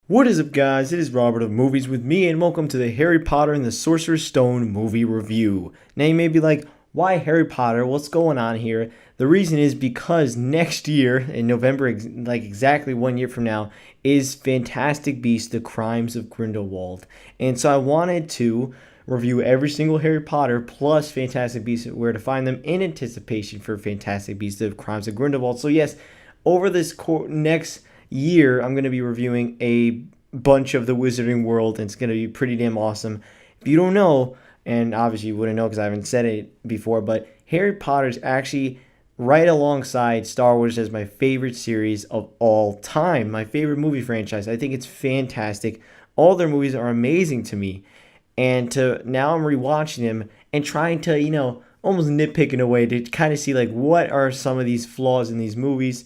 What is up, guys? It is Robert of Movies with Me, and welcome to the Harry Potter and the Sorcerer's Stone movie review. Now, you may be like, why Harry Potter? What's going on here? The reason is because next year, in November, like exactly 1 year from now, is Fantastic Beasts: The Crimes of Grindelwald. And so I wanted to review every single Harry Potter plus Fantastic Beasts, where to find them in anticipation for Fantastic Beasts: The Crimes of Grindelwald. So yes, over this next year, I'm going to be reviewing a bunch of the Wizarding World, and it's going to be pretty damn awesome. If you don't know, and obviously you wouldn't know because I haven't said it before, but Harry Potter is actually right alongside Star Wars as my favorite series of all time, my favorite movie franchise. I think it's fantastic. All their movies are amazing to me. And now I'm rewatching them and trying to, almost nitpick in a way to kind of see like what are some of these flaws in these movies.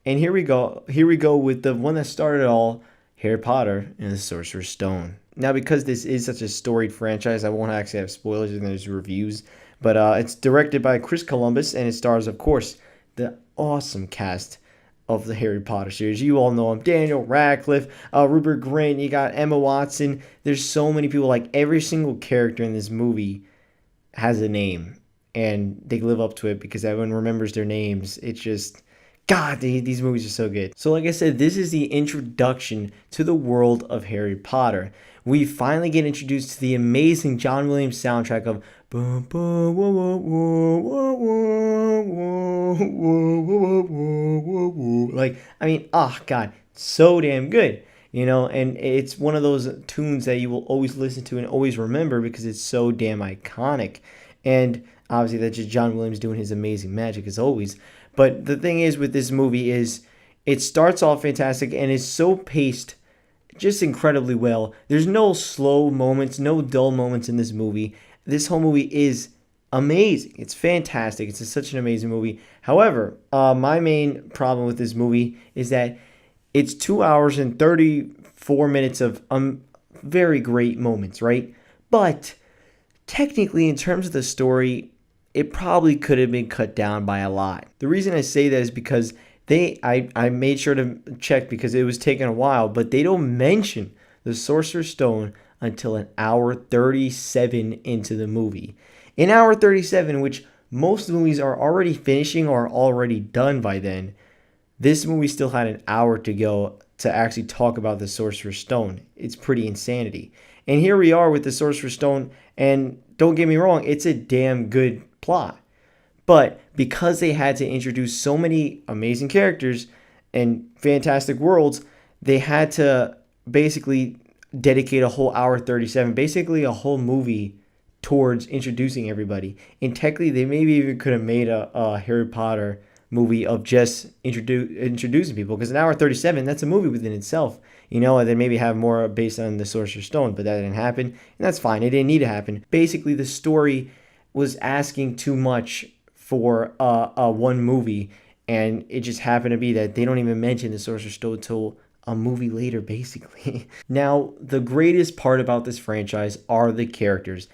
And here we go. Here we go with the one that started it all, Harry Potter and the Sorcerer's Stone. Now, because this is such a storied franchise, I won't actually have spoilers in those reviews. But it's directed by Chris Columbus, and it stars, of course, the awesome cast of the Harry Potter series. You all know them: Daniel Radcliffe, Rupert Grint. You got Emma Watson. There's so many people. Like every single character in this movie has a name, and they live up to it because everyone remembers their names. It's just, God, these movies are so good. So like I said, this is the introduction to the world of Harry Potter. We finally get introduced to the amazing John Williams soundtrack of like, I mean, oh God, so damn good. And it's one of those tunes that you will always listen to and always remember because it's so damn iconic. And obviously that's just John Williams doing his amazing magic as always. But the thing is with this movie is it starts off fantastic and is so paced just incredibly well. There's no slow moments, no dull moments in this movie. This whole movie is amazing. It's fantastic. It's such an amazing movie. However, my main problem with this movie is that it's 2 hours and 34 minutes of very great moments, right? But technically, in terms of the story, it probably could have been cut down by a lot. The reason I say that is because I made sure to check because it was taking a while, but they don't mention the Sorcerer's Stone until an hour 37 into the movie. An hour 37, which most movies are already finishing or already done by then, this movie still had an hour to go to actually talk about the Sorcerer's Stone. It's pretty insanity. And here we are with the Sorcerer's Stone, and don't get me wrong, it's a damn good plot. But because they had to introduce so many amazing characters and fantastic worlds, they had to basically dedicate a whole hour 37, basically a whole movie towards introducing everybody. And technically, they maybe even could have made a Harry Potter movie of just introducing people, because an hour 37, that's a movie within itself, and then maybe have more based on the Sorcerer's Stone, but that didn't happen, and that's fine. It didn't need to happen. Basically, the story was asking too much for one movie, and it just happened to be that they don't even mention the Sorcerer's Stone until a movie later, basically. Now, the greatest part about this franchise are the characters.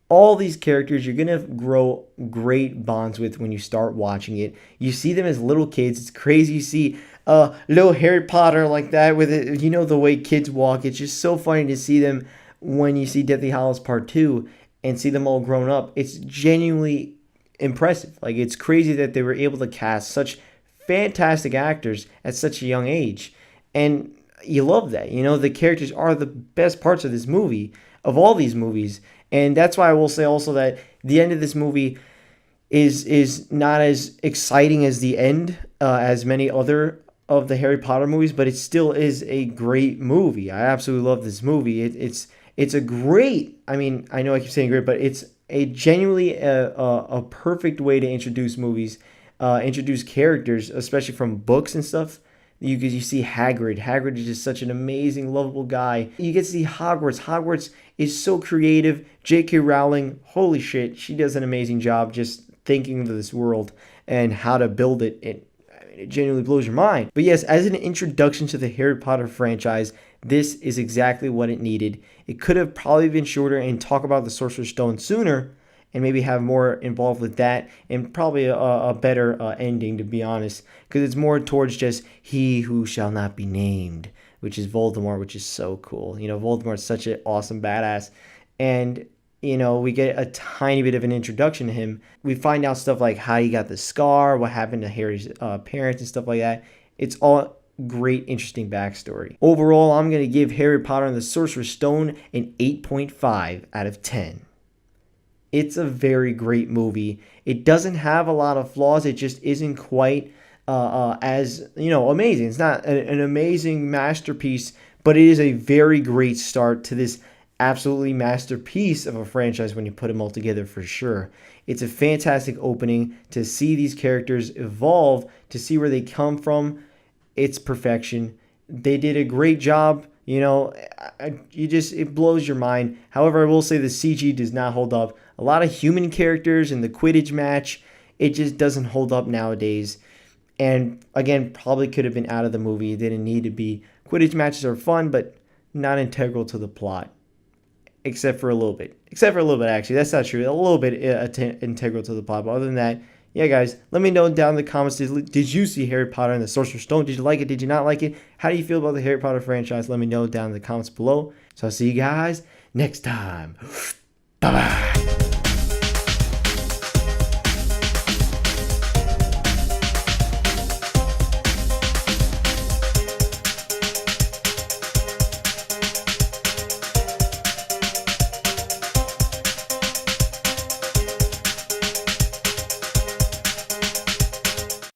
All these characters you're going to grow great bonds with when you start watching it. You see them as little kids. It's crazy. You see little Harry Potter like that with it. The way kids walk. It's just so funny to see them when you see Deathly Hallows Part 2 and see them all grown up. It's genuinely impressive. Like, it's crazy that they were able to cast such fantastic actors at such a young age. And you love that. The characters are the best parts of this movie, of all these movies. And that's why I will say also that the end of this movie is not as exciting as the end as many other of the Harry Potter movies, but it still is a great movie. I absolutely love this movie. It's a great, I mean, I know I keep saying great, but it's a genuinely a perfect way to introduce movies, introduce characters, especially from books and stuff. You see Hagrid. Hagrid is just such an amazing, lovable guy. You get to see Hogwarts. Hogwarts is so creative. J.K. Rowling, holy shit, she does an amazing job just thinking of this world and how to build it. It genuinely blows your mind. But yes, as an introduction to the Harry Potter franchise, this is exactly what it needed. It could have probably been shorter and talk about the Sorcerer's Stone sooner, and maybe have more involved with that, and probably a better ending, to be honest, because it's more towards just he who shall not be named. which is Voldemort, which is so cool. You know, Voldemort's such an awesome badass. And, you know, we get a tiny bit of an introduction to him. We find out stuff like how he got the scar, what happened to Harry's parents and stuff like that. It's all great, interesting backstory. Overall, I'm going to give Harry Potter and the Sorcerer's Stone an 8.5 out of 10. It's a very great movie. It doesn't have a lot of flaws. It just isn't quite as, you know, amazing. It's not an amazing masterpiece, but it is a very great start to this absolutely masterpiece of a franchise when you put them all together, for sure. It's a fantastic opening to see these characters evolve, to see where they come from. It's perfection. They did a great job. You know, it blows your mind. However, I will say the CG does not hold up. A lot of human characters in the Quidditch match, it just doesn't hold up nowadays. And again, probably could have been out of the movie. It didn't need to be. Quidditch matches are fun, but not integral to the plot. Except for a little bit. Actually. That's not true. A little bit integral to the plot. But other than that, yeah, guys, let me know down in the comments. Did you see Harry Potter and the Sorcerer's Stone? Did you like it? Did you not like it? How do you feel about the Harry Potter franchise? Let me know down in the comments below. So I'll see you guys next time. Bye-bye.